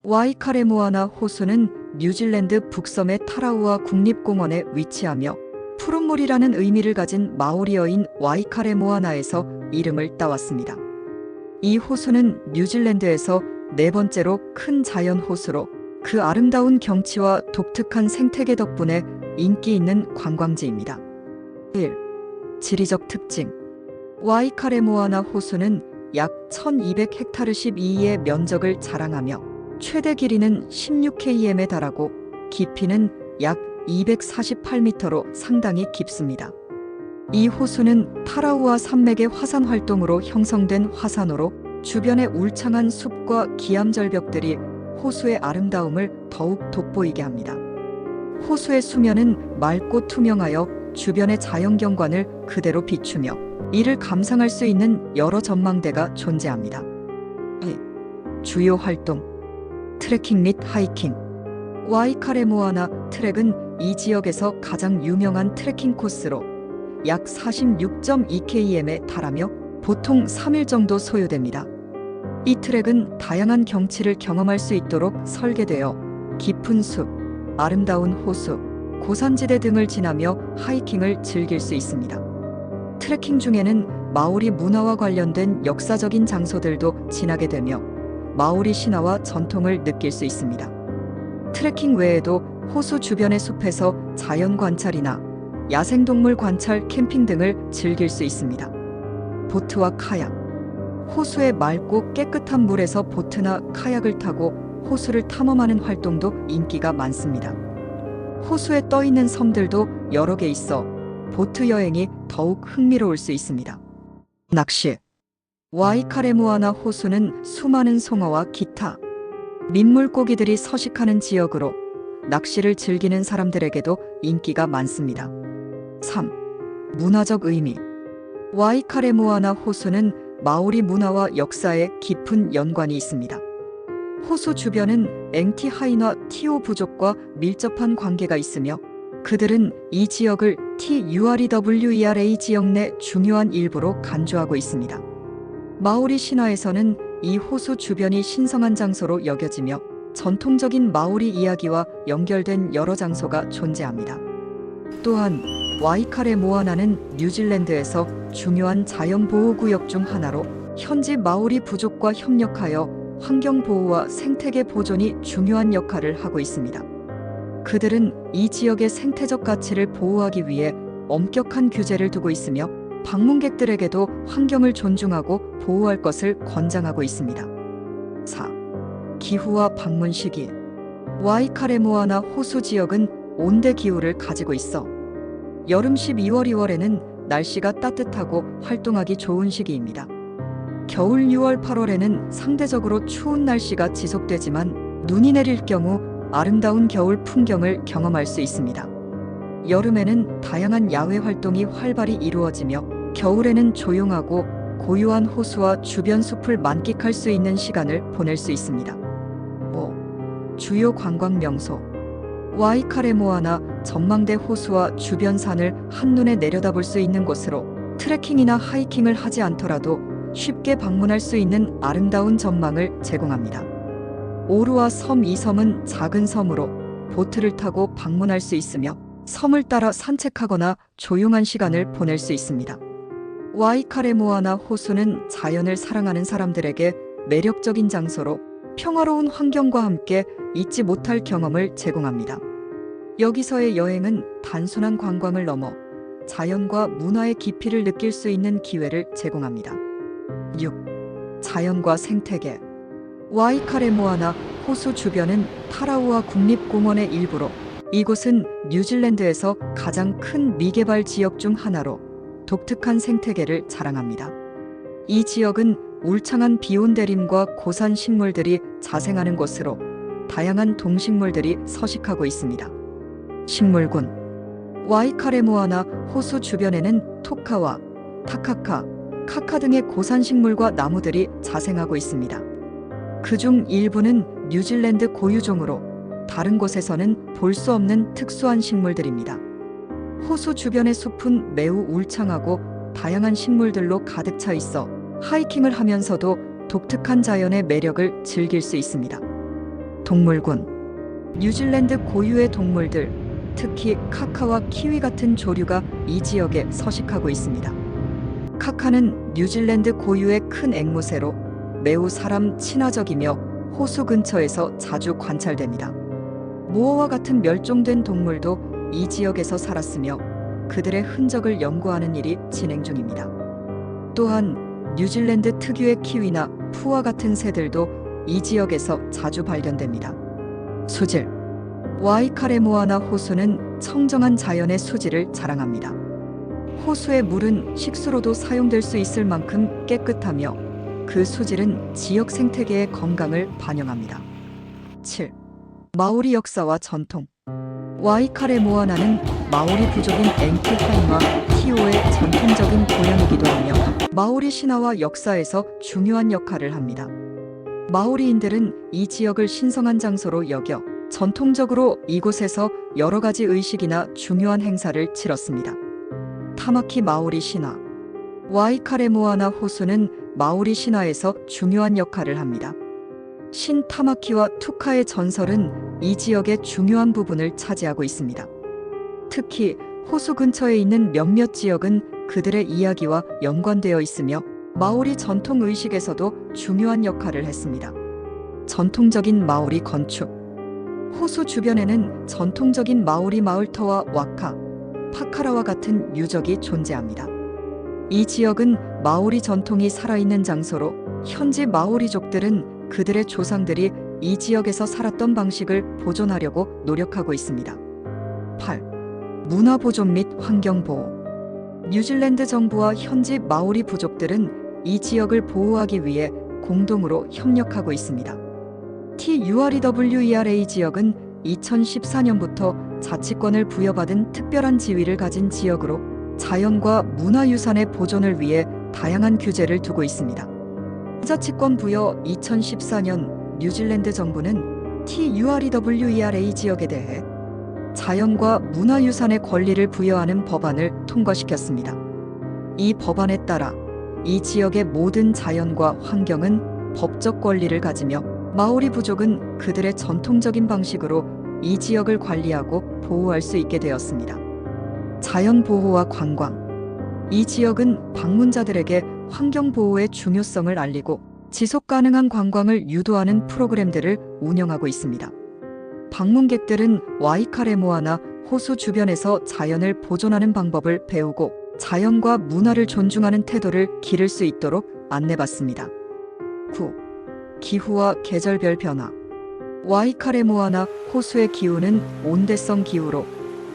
와이카레모아나 호수는 뉴질랜드 북섬의 타라우아 국립공원에 위치하며 푸른물이라는 의미를 가진 마오리어인 와이카레모아나에서 이름을 따왔습니다. 이 호수는 뉴질랜드에서 네 번째로 큰 자연 호수로 그 아름다운 경치와 독특한 생태계 덕분에 인기 있는 관광지입니다. 1. 지리적 특징. 와이카레모아나 호수는 약 1200헥타르 12의 면적을 자랑하며 최대 길이는 16km에 달하고 깊이는 약 248m로 상당히 깊습니다. 이 호수는 타라우아 산맥의 화산 활동으로 형성된 화산호로 주변의 울창한 숲과 기암절벽들이 호수의 아름다움을 더욱 돋보이게 합니다. 호수의 수면은 맑고 투명하여 주변의 자연경관을 그대로 비추며 이를 감상할 수 있는 여러 전망대가 존재합니다. 주요 활동. 트레킹 및 하이킹. 와이카레모아나 트랙은 이 지역에서 가장 유명한 트레킹 코스로 약 46.2km에 달하며 보통 3일 정도 소요됩니다. 이 트랙은 다양한 경치를 경험할 수 있도록 설계되어 깊은 숲, 아름다운 호수, 고산지대 등을 지나며 하이킹을 즐길 수 있습니다. 트레킹 중에는 마오리 문화와 관련된 역사적인 장소들도 지나게 되며 마오리 신화와 전통을 느낄 수 있습니다. 트레킹 외에도 호수 주변의 숲에서 자연 관찰이나 야생동물 관찰, 캠핑 등을 즐길 수 있습니다. 보트와 카약. 호수의 맑고 깨끗한 물에서 보트나 카약을 타고 호수를 탐험하는 활동도 인기가 많습니다. 호수에 떠 있는 섬들도 여러 개 있어 보트 여행이 더욱 흥미로울 수 있습니다. 낚시. 와이카레모아나 호수는 수많은 송어와 기타 민물고기들이 서식하는 지역으로 낚시를 즐기는 사람들에게도 인기가 많습니다. 3. 문화적 의미. 와이카레모아나 호수는 마오리 문화와 역사에 깊은 연관이 있습니다. 호수 주변은 앵티 하이나 티오 부족과 밀접한 관계가 있으며 그들은 이 지역을 TUREWERA 지역 내 중요한 일부로 간주하고 있습니다. 마오리 신화에서는 이 호수 주변이 신성한 장소로 여겨지며 전통적인 마오리 이야기와 연결된 여러 장소가 존재합니다. 또한 와이카레모아나는 뉴질랜드에서 중요한 자연보호구역 중 하나로 현지 마오리 부족과 협력하여 환경보호와 생태계 보존이 중요한 역할을 하고 있습니다. 그들은 이 지역의 생태적 가치를 보호하기 위해 엄격한 규제를 두고 있으며 방문객들에게도 환경을 존중하고 보호할 것을 권장하고 있습니다. 4. 기후와 방문 시기. 와이카레모아나 호수 지역은 온대 기후를 가지고 있어 여름 12월, 2월에는 날씨가 따뜻하고 활동하기 좋은 시기입니다. 겨울 6월, 8월에는 상대적으로 추운 날씨가 지속되지만 눈이 내릴 경우 아름다운 겨울 풍경을 경험할 수 있습니다. 여름에는 다양한 야외 활동이 활발히 이루어지며 겨울에는 조용하고 고요한 호수와 주변 숲을 만끽할 수 있는 시간을 보낼 수 있습니다. 5. 주요 관광 명소. 와이카레모아나 전망대 호수와 주변 산을 한눈에 내려다볼 수 있는 곳으로 트레킹이나 하이킹을 하지 않더라도 쉽게 방문할 수 있는 아름다운 전망을 제공합니다. 오루아 섬. 이 섬은 작은 섬으로 보트를 타고 방문할 수 있으며 섬을 따라 산책하거나 조용한 시간을 보낼 수 있습니다. 와이카레모아나 호수는 자연을 사랑하는 사람들에게 매력적인 장소로 평화로운 환경과 함께 잊지 못할 경험을 제공합니다. 여기서의 여행은 단순한 관광을 넘어 자연과 문화의 깊이를 느낄 수 있는 기회를 제공합니다. 6. 자연과 생태계. 와이카레모아나 호수 주변은 타라우아 국립공원의 일부로 이곳은 뉴질랜드에서 가장 큰 미개발 지역 중 하나로 독특한 생태계를 자랑합니다. 이 지역은 울창한 비온대림과 고산 식물들이 자생하는 곳으로 다양한 동식물들이 서식하고 있습니다. 식물군. 와이카레모아나 호수 주변에는 토카와 타카카, 카카 등의 고산식물과 나무들이 자생하고 있습니다. 그중 일부는 뉴질랜드 고유종으로 다른 곳에서는 볼 수 없는 특수한 식물들입니다. 호수 주변의 숲은 매우 울창하고 다양한 식물들로 가득 차 있어 하이킹을 하면서도 독특한 자연의 매력을 즐길 수 있습니다. 동물군. 뉴질랜드 고유의 동물들, 특히 카카와 키위 같은 조류가 이 지역에 서식하고 있습니다. 카카는 뉴질랜드 고유의 큰 앵무새로 매우 사람 친화적이며 호수 근처에서 자주 관찰됩니다. 모어와 같은 멸종된 동물도 이 지역에서 살았으며 그들의 흔적을 연구하는 일이 진행 중입니다. 또한 뉴질랜드 특유의 키위나 푸와 같은 새들도 이 지역에서 자주 발견됩니다. 수질. 와이카레모아나 호수는 청정한 자연의 수질을 자랑합니다. 호수의 물은 식수로도 사용될 수 있을 만큼 깨끗하며 그 수질은 지역 생태계의 건강을 반영합니다. 7. 마오리 역사와 전통. 와이카레모아나는 마오리 부족인 앵키하이마 티오의 전통적인 고향이기도 하며 마오리 신화와 역사에서 중요한 역할을 합니다. 마오리인들은 이 지역을 신성한 장소로 여겨 전통적으로 이곳에서 여러 가지 의식이나 중요한 행사를 치렀습니다. 타마키 마오리 신화. 와이카레모아나 호수는 마오리 신화에서 중요한 역할을 합니다. 신 타마키와 투카의 전설은 이 지역의 중요한 부분을 차지하고 있습니다. 특히 호수 근처에 있는 몇몇 지역은 그들의 이야기와 연관되어 있으며 마오리 전통 의식에서도 중요한 역할을 했습니다. 전통적인 마오리 건축. 호수 주변에는 전통적인 마오리 마을터와 와카, 파카라와 같은 유적이 존재합니다. 이 지역은 마오리 전통이 살아있는 장소로 현지 마오리족들은 그들의 조상들이 이 지역에서 살았던 방식을 보존하려고 노력하고 있습니다. 8. 문화 보존 및 환경 보호. 뉴질랜드 정부와 현지 마오리 부족들은 이 지역을 보호하기 위해 공동으로 협력하고 있습니다. TUREWERA 지역은 2014년부터 자치권을 부여받은 특별한 지위를 가진 지역으로 자연과 문화유산의 보존을 위해 다양한 규제를 두고 있습니다. 자치권 부여 2014년 뉴질랜드 정부는 TUREWERA 지역에 대해 자연과 문화유산의 권리를 부여하는 법안을 통과시켰습니다. 이 법안에 따라 이 지역의 모든 자연과 환경은 법적 권리를 가지며 마오리 부족은 그들의 전통적인 방식으로 이 지역을 관리하고 보호할 수 있게 되었습니다. 자연 보호와 관광. 이 지역은 방문자들에게 환경 보호의 중요성을 알리고 지속 가능한 관광을 유도하는 프로그램들을 운영하고 있습니다. 방문객들은 와이카레모아나 호수 주변에서 자연을 보존하는 방법을 배우고 자연과 문화를 존중하는 태도를 기를 수 있도록 안내받습니다. 9. 기후와 계절별 변화. 와이카레모아나 호수의 기후는 온대성 기후로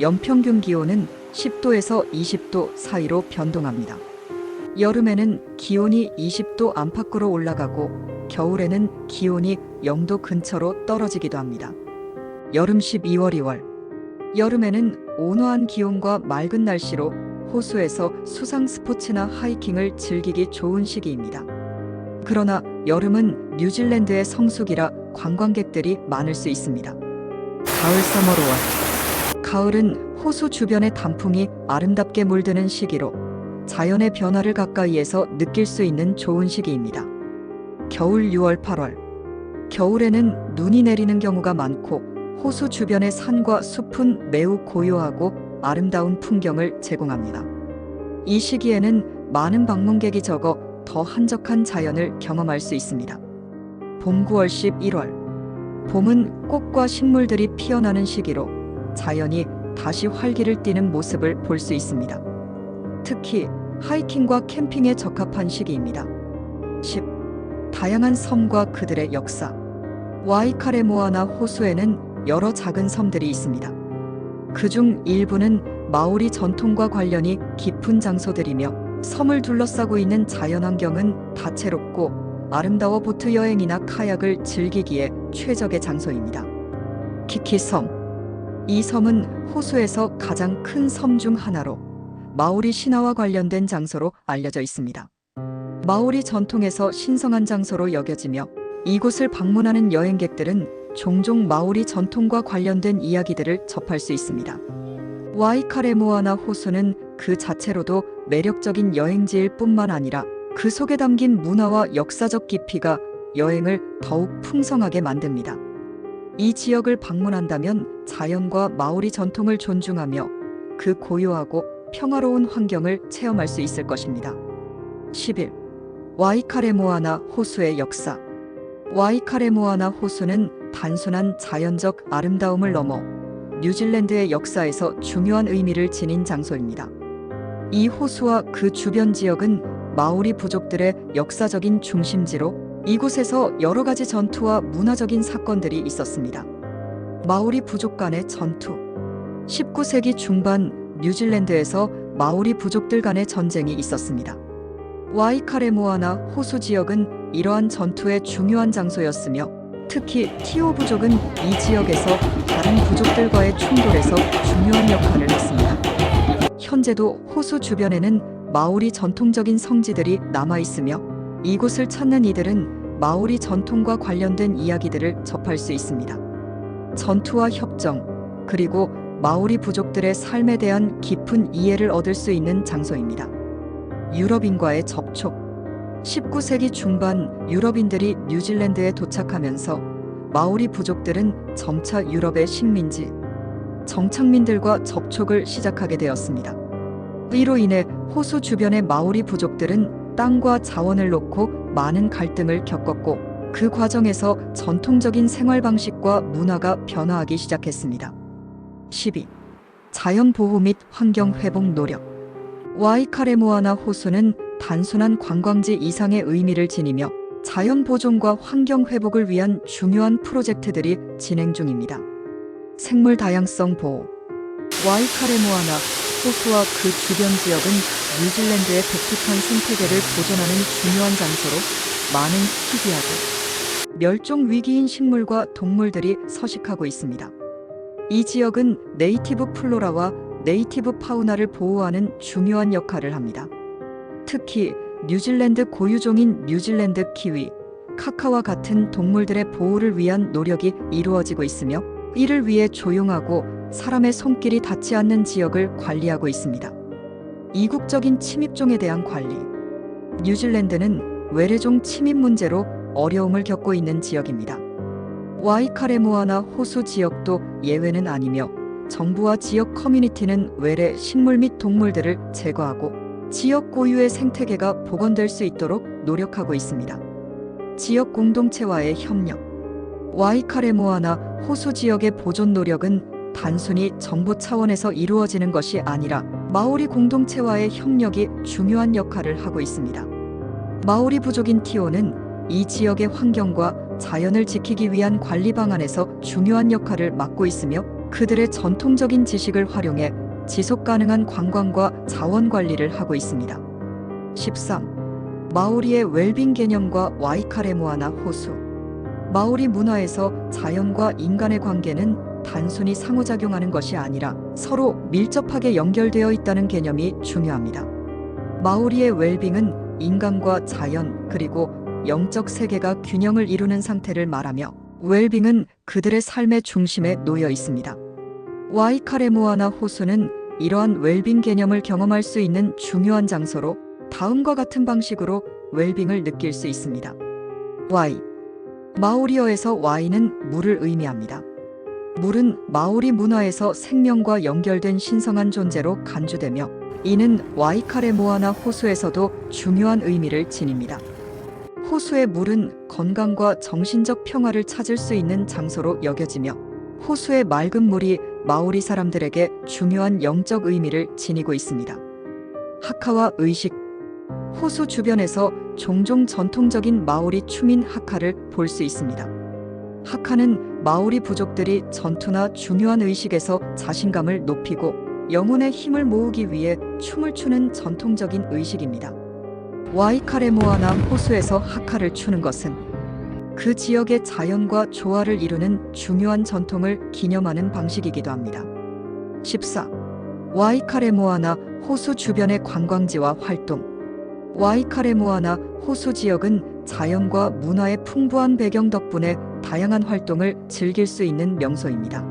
연평균 기온은 10도에서 20도 사이로 변동합니다. 여름에는 기온이 20도 안팎으로 올라가고 겨울에는 기온이 0도 근처로 떨어지기도 합니다. 여름 12월 2월. 여름에는 온화한 기온과 맑은 날씨로 호수에서 수상 스포츠나 하이킹을 즐기기 좋은 시기입니다. 그러나 여름은 뉴질랜드의 성수기라 관광객들이 많을 수 있습니다. 가을 3월 5월. 가을은 호수 주변의 단풍이 아름답게 물드는 시기로 자연의 변화를 가까이에서 느낄 수 있는 좋은 시기입니다. 겨울 6월 8월. 겨울에는 눈이 내리는 경우가 많고 호수 주변의 산과 숲은 매우 고요하고 아름다운 풍경을 제공합니다. 이 시기에는 많은 방문객이 적어 더 한적한 자연을 경험할 수 있습니다. 봄 9월 11월. 봄은 꽃과 식물들이 피어나는 시기로 자연이 다시 활기를 띠는 모습을 볼 수 있습니다. 특히 하이킹과 캠핑에 적합한 시기입니다. 10. 다양한 섬과 그들의 역사. 와이카레모아나 호수에는 여러 작은 섬들이 있습니다. 그중 일부는 마오리 전통과 관련이 깊은 장소들이며 섬을 둘러싸고 있는 자연환경은 다채롭고 아름다워 보트 여행이나 카약을 즐기기에 최적의 장소입니다. 키키섬. 이 섬은 호수에서 가장 큰 섬 중 하나로 마오리 신화와 관련된 장소로 알려져 있습니다. 마오리 전통에서 신성한 장소로 여겨지며 이곳을 방문하는 여행객들은 종종 마오리 전통과 관련된 이야기들을 접할 수 있습니다. 와이카레모아나 호수는 그 자체로도 매력적인 여행지일 뿐만 아니라 그 속에 담긴 문화와 역사적 깊이가 여행을 더욱 풍성하게 만듭니다. 이 지역을 방문한다면 자연과 마오리 전통을 존중하며 그 고요하고 평화로운 환경을 체험할 수 있을 것입니다. 11. 와이카레모아나 호수의 역사. 와이카레모아나 호수는 단순한 자연적 아름다움을 넘어 뉴질랜드의 역사에서 중요한 의미를 지닌 장소입니다. 이 호수와 그 주변 지역은 마오리 부족들의 역사적인 중심지로 이곳에서 여러 가지 전투와 문화적인 사건들이 있었습니다. 마오리 부족 간의 전투. 19세기 중반 뉴질랜드에서 마오리 부족들 간의 전쟁이 있었습니다. 와이카레모아나 호수 지역은 이러한 전투의 중요한 장소였으며 특히 티오 부족은 이 지역에서 다른 부족들과의 충돌에서 중요한 역할을 했습니다. 현재도 호수 주변에는 마오리 전통적인 성지들이 남아있으며 이곳을 찾는 이들은 마오리 전통과 관련된 이야기들을 접할 수 있습니다. 전투와 협정, 그리고 마오리 부족들의 삶에 대한 깊은 이해를 얻을 수 있는 장소입니다. 유럽인과의 접촉. 19세기 중반 유럽인들이 뉴질랜드에 도착하면서 마오리 부족들은 점차 유럽의 식민지, 정착민들과 접촉을 시작하게 되었습니다. 이로 인해 호수 주변의 마오리 부족들은 땅과 자원을 놓고 많은 갈등을 겪었고 그 과정에서 전통적인 생활 방식과 문화가 변화하기 시작했습니다. 12. 자연 보호 및 환경 회복 노력. 와이카레모아나 호수는 단순한 관광지 이상의 의미를 지니며 자연 보존과 환경 회복을 위한 중요한 프로젝트들이 진행 중입니다. 생물 다양성 보호. 와이카레모아나 호수와 그 주변 지역은 뉴질랜드의 독특한 생태계를 보존하는 중요한 장소로 많은 희귀하고 멸종 위기인 식물과 동물들이 서식하고 있습니다. 이 지역은 네이티브 플로라와 네이티브 파우나를 보호하는 중요한 역할을 합니다. 특히 뉴질랜드 고유종인 뉴질랜드 키위, 카카와 같은 동물들의 보호를 위한 노력이 이루어지고 있으며 이를 위해 조용하고 사람의 손길이 닿지 않는 지역을 관리하고 있습니다. 이국적인 침입종에 대한 관리. 뉴질랜드는 외래종 침입 문제로 어려움을 겪고 있는 지역입니다. 와이카레모아나 호수 지역도 예외는 아니며 정부와 지역 커뮤니티는 외래 식물 및 동물들을 제거하고 지역 고유의 생태계가 복원될 수 있도록 노력하고 있습니다. 지역 공동체와의 협력. 와이카레모아나 호수 지역의 보존 노력은 단순히 정부 차원에서 이루어지는 것이 아니라 마오리 공동체와의 협력이 중요한 역할을 하고 있습니다. 마오리 부족인 티오는 이 지역의 환경과 자연을 지키기 위한 관리 방안에서 중요한 역할을 맡고 있으며 그들의 전통적인 지식을 활용해 지속 가능한 관광과 자원 관리를 하고 있습니다. 13. 마오리의 웰빙 개념과 와이카레모아나 호수. 마오리 문화에서 자연과 인간의 관계는 단순히 상호작용하는 것이 아니라 서로 밀접하게 연결되어 있다는 개념이 중요합니다. 마오리의 웰빙은 인간과 자연 그리고 영적 세계가 균형을 이루는 상태를 말하며 웰빙은 그들의 삶의 중심에 놓여 있습니다. 와이카레모아나 호수는 이러한 웰빙 개념을 경험할 수 있는 중요한 장소로 다음과 같은 방식으로 웰빙을 느낄 수 있습니다. 와이. 마오리어에서 와이는 물을 의미합니다. 물은 마오리 문화에서 생명과 연결된 신성한 존재로 간주되며 이는 와이카레모아나 호수에서도 중요한 의미를 지닙니다. 호수의 물은 건강과 정신적 평화를 찾을 수 있는 장소로 여겨지며 호수의 맑은 물이 마오리 사람들에게 중요한 영적 의미를 지니고 있습니다. 하카와 의식. 호수 주변에서 종종 전통적인 마오리 춤인 하카를 볼 수 있습니다. 하카는 마오리 부족들이 전투나 중요한 의식에서 자신감을 높이고 영혼의 힘을 모으기 위해 춤을 추는 전통적인 의식입니다. 와이카레모아나 호수에서 하카를 추는 것은 그 지역의 자연과 조화를 이루는 중요한 전통을 기념하는 방식이기도 합니다. 14. 와이카레모아나 호수 주변의 관광지와 활동. 와이카레모아나 호수 지역은 자연과 문화의 풍부한 배경 덕분에 다양한 활동을 즐길 수 있는 명소입니다.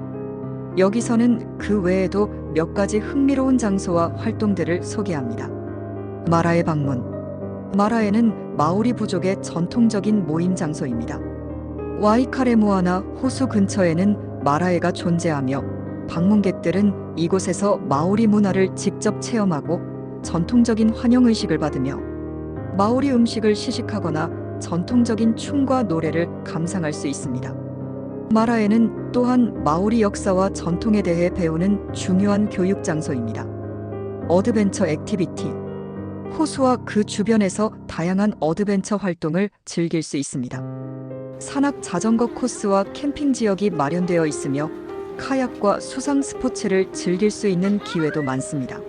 여기서는 그 외에도 몇 가지 흥미로운 장소와 활동들을 소개합니다. 마라에 방문. 마라에는 마오리 부족의 전통적인 모임 장소입니다. 와이카레모아나 호수 근처에는 마라에가 존재하며 방문객들은 이곳에서 마오리 문화를 직접 체험하고 전통적인 환영의식을 받으며 마오리 음식을 시식하거나 전통적인 춤과 노래를 감상할 수 있습니다. 마라에는 또한 마오리 역사와 전통에 대해 배우는 중요한 교육 장소입니다. 어드벤처 액티비티. 호수와 그 주변에서 다양한 어드벤처 활동을 즐길 수 있습니다. 산악 자전거 코스와 캠핑 지역이 마련되어 있으며 카약과 수상 스포츠를 즐길 수 있는 기회도 많습니다.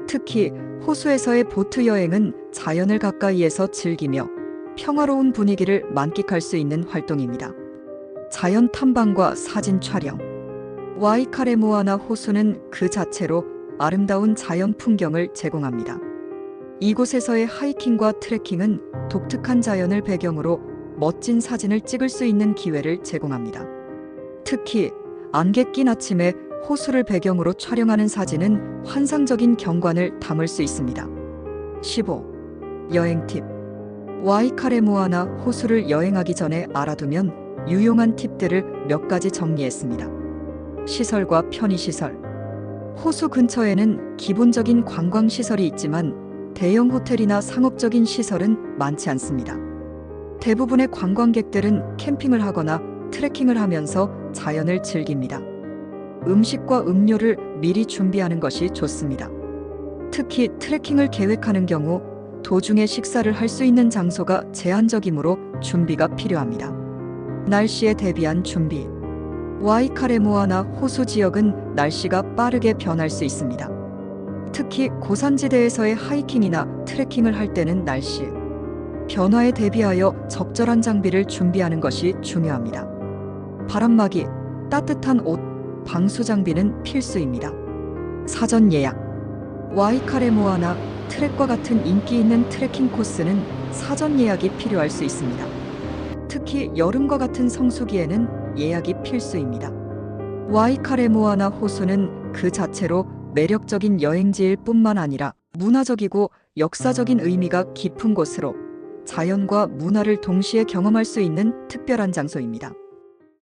특히 호수에서의 보트 여행은 자연을 가까이에서 즐기며 평화로운 분위기를 만끽할 수 있는 활동입니다. 자연 탐방과 사진 촬영. 와이카레모아나 호수는 그 자체로 아름다운 자연 풍경을 제공합니다. 이곳에서의 하이킹과 트레킹은 독특한 자연을 배경으로 멋진 사진을 찍을 수 있는 기회를 제공합니다. 특히 안개 낀 아침에 호수를 배경으로 촬영하는 사진은 환상적인 경관을 담을 수 있습니다. 15. 여행 팁. 와이카레모아나 호수를 여행하기 전에 알아두면 유용한 팁들을 몇 가지 정리했습니다. 시설과 편의시설. 호수 근처에는 기본적인 관광시설이 있지만 대형 호텔이나 상업적인 시설은 많지 않습니다. 대부분의 관광객들은 캠핑을 하거나 트레킹을 하면서 자연을 즐깁니다. 음식과 음료를 미리 준비하는 것이 좋습니다. 특히 트레킹을 계획하는 경우 도중에 식사를 할 수 있는 장소가 제한적이므로 준비가 필요합니다. 날씨에 대비한 준비. 와이카레모아나 호수 지역은 날씨가 빠르게 변할 수 있습니다. 특히 고산지대에서의 하이킹이나 트레킹을 할 때는 날씨 변화에 대비하여 적절한 장비를 준비하는 것이 중요합니다. 바람막이, 따뜻한 옷, 방수 장비는 필수입니다. 사전 예약. 와이카레모아나 트랙과 같은 인기 있는 트레킹 코스는 사전 예약이 필요할 수 있습니다. 특히 여름과 같은 성수기에는 예약이 필수입니다. 와이카레모아나 호수는 그 자체로 매력적인 여행지일 뿐만 아니라 문화적이고 역사적인 의미가 깊은 곳으로 자연과 문화를 동시에 경험할 수 있는 특별한 장소입니다.